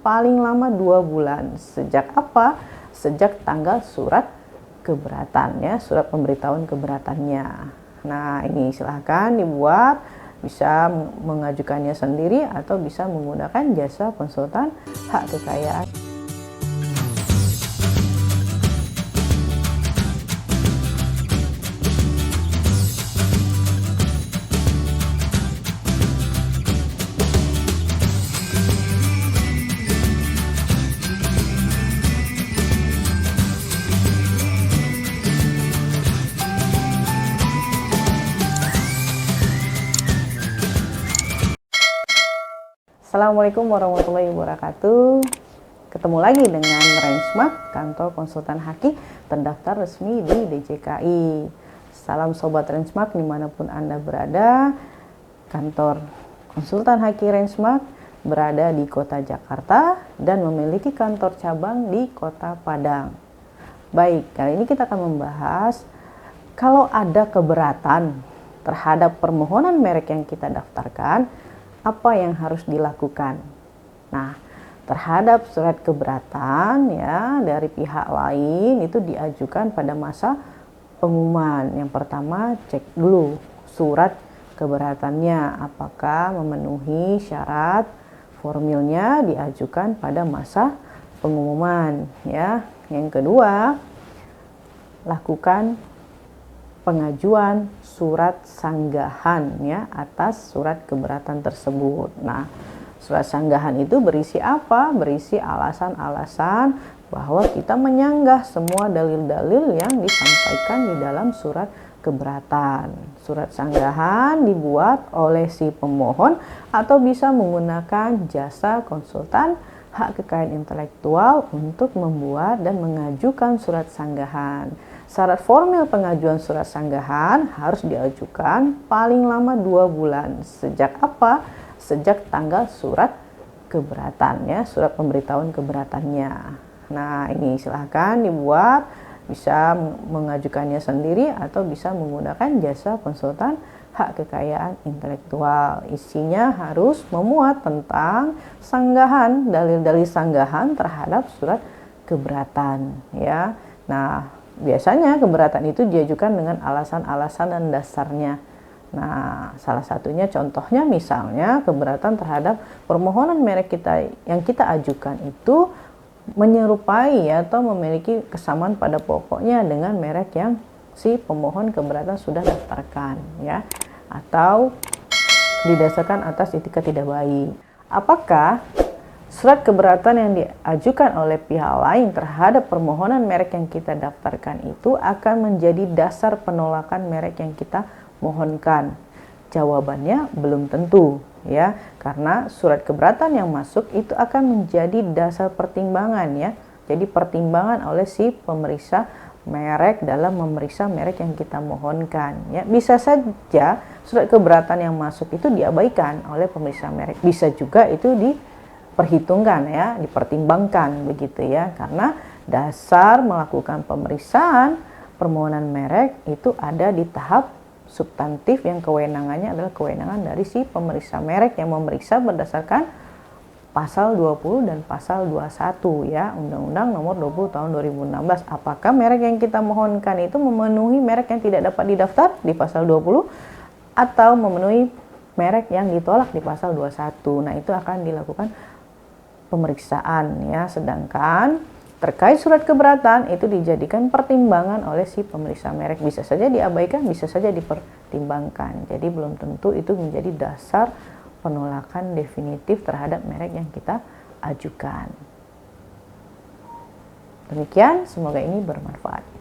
paling lama 2 bulan. Sejak apa? Sejak tanggal surat keberatan ya, surat pemberitahuan keberatannya. Nah, ini silahkan dibuat, bisa mengajukannya sendiri atau bisa menggunakan jasa konsultan hak kekayaan. Assalamualaikum warahmatullahi wabarakatuh. Ketemu lagi dengan Rensmart, kantor konsultan Haki terdaftar resmi di DJKI. Salam Sobat Rensmart dimanapun Anda berada. Kantor konsultan Haki Rensmart berada di kota Jakarta dan memiliki kantor cabang di kota Padang. Baik, kali ini kita akan membahas kalau ada keberatan terhadap permohonan merek yang kita daftarkan, apa yang harus dilakukan. Nah, terhadap surat keberatan ya dari pihak lain itu diajukan pada masa pengumuman. Yang pertama, cek dulu surat keberatannya apakah memenuhi syarat formilnya, diajukan pada masa pengumuman ya. Yang kedua, lakukan pengajuan surat sanggahan ya atas surat keberatan tersebut. Nah, surat sanggahan itu berisi apa? Berisi alasan-alasan bahwa kita menyanggah semua dalil-dalil yang disampaikan di dalam surat keberatan. Surat sanggahan dibuat oleh si pemohon atau bisa menggunakan jasa konsultan hak kekayaan intelektual untuk membuat dan mengajukan surat sanggahan. Syarat formil pengajuan surat sanggahan harus diajukan paling lama 2 bulan. Sejak apa? Sejak tanggal surat keberatan ya, surat pemberitahuan keberatannya. Nah, ini silahkan dibuat, bisa mengajukannya sendiri atau bisa menggunakan jasa konsultan hak kekayaan intelektual. Isinya harus memuat tentang sanggahan, dalil-dalil sanggahan terhadap surat keberatan ya. Nah, biasanya keberatan itu diajukan dengan alasan-alasan dan dasarnya. Nah, salah satunya contohnya misalnya keberatan terhadap permohonan merek kita yang kita ajukan itu menyerupai atau memiliki kesamaan pada pokoknya dengan merek yang si pemohon keberatan sudah daftarkan ya, atau didasarkan atas etikat tidak baik. Apakah surat keberatan yang diajukan oleh pihak lain terhadap permohonan merek yang kita daftarkan itu akan menjadi dasar penolakan merek yang kita mohonkan? Jawabannya belum tentu ya, karena surat keberatan yang masuk itu akan menjadi dasar pertimbangan ya. Jadi pertimbangan oleh si pemeriksa merek dalam memeriksa merek yang kita mohonkan ya. Bisa saja surat keberatan yang masuk itu diabaikan oleh pemeriksa merek, bisa juga itu diperhitungkan ya, dipertimbangkan begitu ya, karena dasar melakukan pemeriksaan permohonan merek itu ada di tahap substantif yang kewenangannya adalah kewenangan dari si pemeriksa merek yang memeriksa berdasarkan pasal 20 dan pasal 21 ya, Undang-Undang Nomor 20 Tahun 2016. Apakah merek yang kita mohonkan itu memenuhi merek yang tidak dapat didaftar di pasal 20 atau memenuhi merek yang ditolak di pasal 21. Nah, itu akan dilakukan pemeriksaan ya. Sedangkan terkait surat keberatan itu dijadikan pertimbangan oleh si pemeriksa merek, bisa saja diabaikan, bisa saja dipertimbangkan. Jadi belum tentu itu menjadi dasar penolakan definitif terhadap merek yang kita ajukan. Demikian, semoga ini bermanfaat.